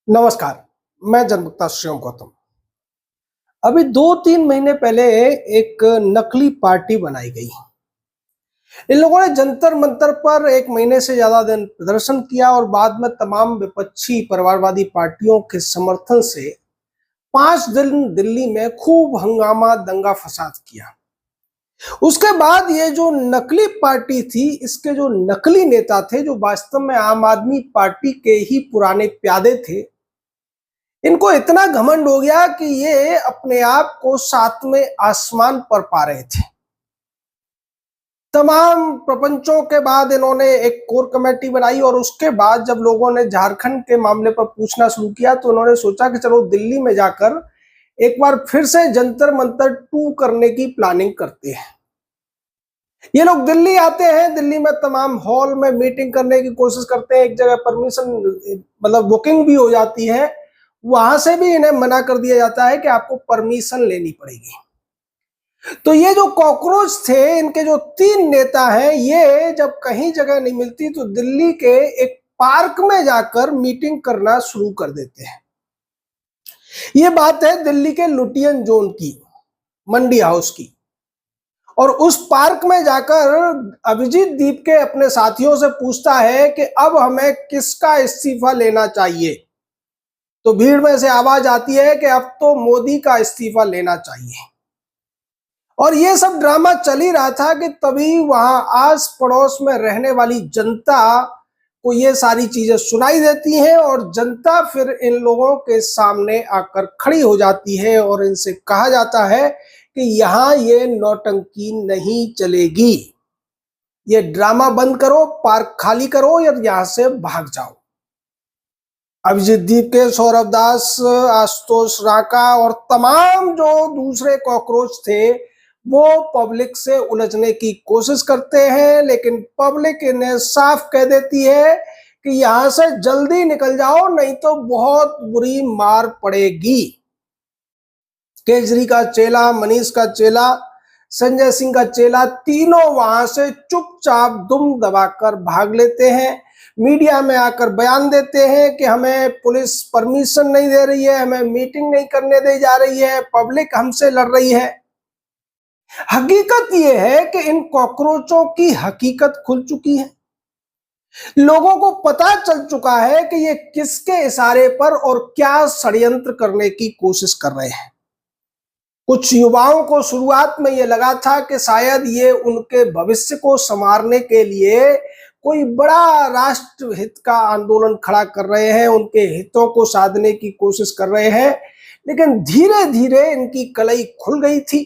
नमस्कार। मैं जनमुक्ता शिवम गौतम। अभी 2-3 महीने पहले एक नकली पार्टी बनाई गई। इन लोगों ने जंतर मंतर पर 1 महीने से ज्यादा दिन प्रदर्शन किया और बाद में तमाम विपक्षी परिवारवादी पार्टियों के समर्थन से 5 दिन दिल्ली में खूब हंगामा दंगा फसाद किया। उसके बाद ये जो नकली पार्टी थी, इसके जो नकली नेता थे, जो वास्तव में आम आदमी पार्टी के ही पुराने प्यादे थे, इनको इतना घमंड हो गया कि ये अपने आप को 7वें आसमान पर पा रहे थे। तमाम प्रपंचों के बाद इन्होंने एक कोर कमेटी बनाई और उसके बाद जब लोगों ने झारखंड के मामले पर पूछना शुरू किया तो उन्होंने सोचा कि चलो दिल्ली में जाकर एक बार फिर से जंतर मंतर 2 करने की प्लानिंग करते हैं। ये लोग दिल्ली आते हैं, दिल्ली में तमाम हॉल में मीटिंग करने की कोशिश करते हैं। एक जगह परमिशन मतलब बुकिंग भी हो जाती है, वहां से भी इन्हें मना कर दिया जाता है कि आपको परमिशन लेनी पड़ेगी। तो ये जो कॉकरोच थे, इनके जो 3 नेता हैं, ये जब कहीं जगह नहीं मिलती तो दिल्ली के एक पार्क में जाकर मीटिंग करना शुरू कर देते हैं। ये बात है दिल्ली के लुटियन जोन की, मंडी हाउस की। और उस पार्क में जाकर अभिजीत दीपके अपने साथियों से पूछता है कि अब हमें किसका इस्तीफा लेना चाहिए। तो भीड़ में से आवाज आती है कि अब तो मोदी का इस्तीफा लेना चाहिए। और ये सब ड्रामा चल ही रहा था कि तभी वहां आस पड़ोस में रहने वाली जनता को ये सारी चीजें सुनाई देती हैं और जनता फिर इन लोगों के सामने आकर खड़ी हो जाती है और इनसे कहा जाता है कि यहाँ ये नौटंकी नहीं चलेगी, ये ड्रामा बंद करो, पार्क खाली करो या यहाँ से भाग जाओ। अभिजीत दीपके, सौरभ दास, आशुतोष राका और तमाम जो दूसरे कॉकरोच थे वो पब्लिक से उलझने की कोशिश करते हैं, लेकिन पब्लिक इन्हें साफ कह देती है कि यहां से जल्दी निकल जाओ नहीं तो बहुत बुरी मार पड़ेगी। केजरी का चेला, मनीष का चेला, संजय सिंह का चेला, तीनों वहां से चुपचाप दुम दबाकर भाग लेते हैं। मीडिया में आकर बयान देते हैं कि हमें पुलिस परमिशन नहीं दे रही है, हमें मीटिंग नहीं करने दी जा रही है, पब्लिक हमसे लड़ रही है। हकीकत यह है कि इन कॉकरोचों की हकीकत खुल चुकी है। लोगों को पता चल चुका है कि ये किसके इशारे पर और क्या षड्यंत्र करने की कोशिश कर रहे हैं। कुछ युवाओं को शुरुआत में यह लगा था कि शायद ये उनके भविष्य को संवारने के लिए कोई बड़ा राष्ट्र हित का आंदोलन खड़ा कर रहे हैं, उनके हितों को साधने की कोशिश कर रहे हैं। लेकिन धीरे धीरे इनकी कलई खुल गई थी।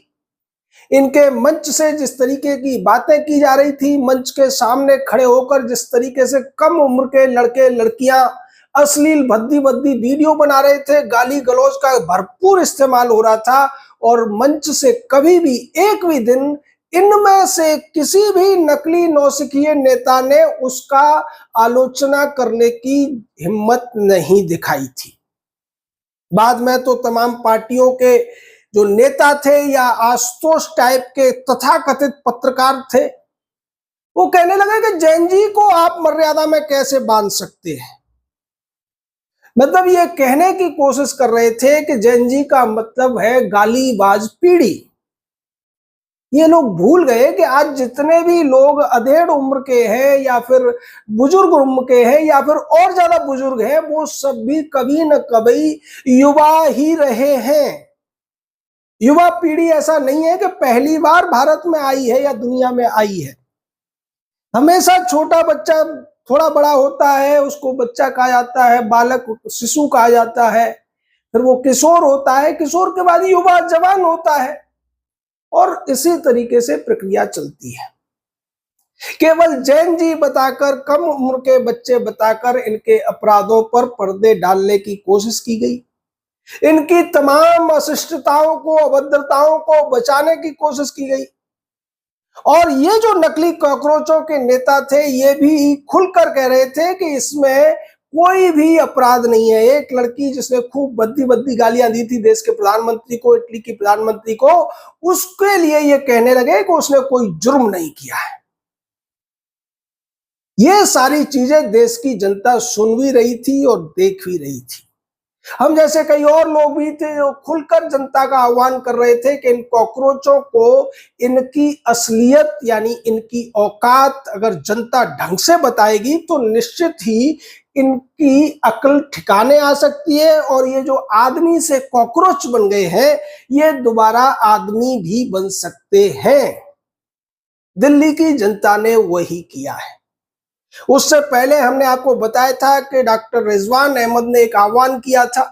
इनके मंच से जिस तरीके की बातें की जा रही थी, मंच के सामने खड़े होकर जिस तरीके से कम उम्र के लड़के लड़कियां अश्लील भद्दी भद्दी वीडियो बना रहे थे, गाली गलौज का भरपूर इस्तेमाल हो रहा था और मंच से कभी भी एक भी दिन इनमें से किसी भी नकली नौसिखिए नेता ने उसका आलोचना करने की हिम्मत नहीं दिखाई थी। बाद में तो तमाम पार्टियों के जो नेता थे या आशुतोष टाइप के तथाकथित पत्रकार थे, वो कहने लगे कि जैन जी को आप मर्यादा में कैसे बांध सकते हैं। मतलब ये कहने की कोशिश कर रहे थे कि जैन जी का मतलब है गालीबाज पीढ़ी। ये लोग भूल गए कि आज जितने भी लोग अधेड़ उम्र के हैं या फिर बुजुर्ग उम्र के हैं या फिर और ज्यादा बुजुर्ग हैं, वो सब भी कभी न कभी युवा ही रहे हैं। युवा पीढ़ी ऐसा नहीं है कि पहली बार भारत में आई है या दुनिया में आई है। हमेशा छोटा बच्चा थोड़ा बड़ा होता है, उसको बच्चा कहा जाता है, बालक शिशु कहा जाता है, फिर वो किशोर होता है, किशोर के बाद युवा जवान होता है और इसी तरीके से प्रक्रिया चलती है। केवल जैन जी बताकर, कम उम्र के बच्चे बताकर इनके अपराधों पर पर्दे डालने की कोशिश की गई। इनकी तमाम अशिष्टताओं को, अभद्रताओं को बचाने की कोशिश की गई। और ये जो नकली कॉकरोचों के नेता थे, ये भी खुलकर कह रहे थे कि इसमें कोई भी अपराध नहीं है। एक लड़की जिसने खूब भद्दी भद्दी गालियां दी थी देश के प्रधानमंत्री को, इटली की प्रधानमंत्री को, उसके लिए ये कहने लगे कि उसने कोई जुर्म नहीं किया है। ये सारी चीजें देश की जनता सुन भी रही थी और देख भी रही थी। हम जैसे कई और लोग भी थे जो खुलकर जनता का आह्वान कर रहे थे कि इन कॉकरोचों को इनकी असलियत यानी इनकी औकात अगर जनता ढंग से बताएगी तो निश्चित ही इनकी अक्ल ठिकाने आ सकती है और ये जो आदमी से कॉकरोच बन गए हैं ये दोबारा आदमी भी बन सकते हैं। दिल्ली की जनता ने वही किया है। उससे पहले हमने आपको बताया था कि डॉक्टर रिजवान अहमद ने एक आह्वान किया था।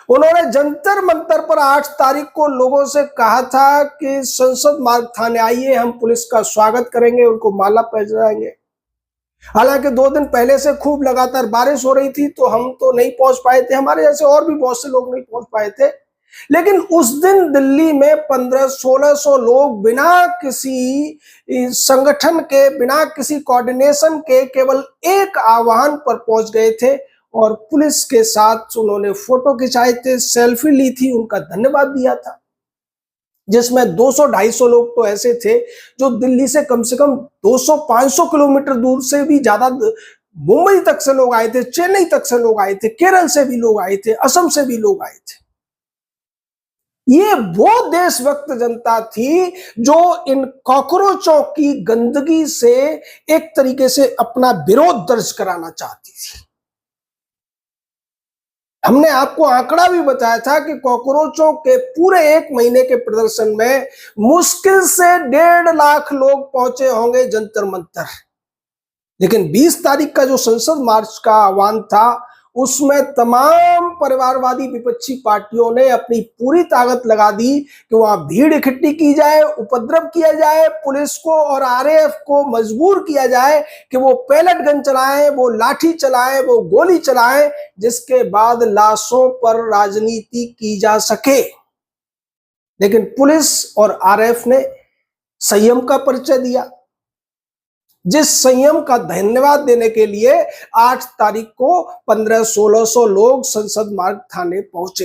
उन्होंने जंतर मंतर पर 8 तारीख को लोगों से कहा था कि संसद मार्ग थाने आइए, हम पुलिस का स्वागत करेंगे, उनको माला पहनाएंगे। हालांकि 2 दिन पहले से खूब लगातार बारिश हो रही थी तो हम तो नहीं पहुंच पाए थे, हमारे जैसे और भी बहुत से लोग नहीं पहुंच पाए थे। लेकिन उस दिन दिल्ली में 1500-1600 लोग बिना किसी संगठन के, बिना किसी कोऑर्डिनेशन के केवल एक आह्वान पर पहुंच गए थे और पुलिस के साथ उन्होंने फोटो खिंचाए थे, सेल्फी ली थी, उनका धन्यवाद दिया था। जिसमें 200-250 लोग तो ऐसे थे जो दिल्ली से कम 200-500 किलोमीटर दूर से भी ज्यादा मुंबई तक से लोग आए थे, चेन्नई तक से लोग आए थे, केरल से भी लोग आए थे, असम से भी लोग आए थे। ये वो देशभक्त जनता थी जो इन कॉकरोचों की गंदगी से एक तरीके से अपना विरोध दर्ज कराना चाहती थी। हमने आपको आंकड़ा भी बताया था कि कॉकरोचों के पूरे 1 महीने के प्रदर्शन में मुश्किल से 1.5 लाख लोग पहुंचे होंगे जंतर मंतर। लेकिन 20 तारीख का जो संसद मार्च का आह्वान था उसमें तमाम परिवारवादी विपक्षी पार्टियों ने अपनी पूरी ताकत लगा दी कि वहां भीड़ इकट्ठी की जाए, उपद्रव किया जाए, पुलिस को और आरएएफ को मजबूर किया जाए कि वो पैलेट गन चलाएं, वो लाठी चलाएं, वो गोली चलाएं, जिसके बाद लाशों पर राजनीति की जा सके। लेकिन पुलिस और आरएएफ ने संयम का परिचय दिया, जिस संयम का धन्यवाद देने के लिए 8 तारीख को 1500-1600 लोग संसद मार्ग थाने पहुंचे।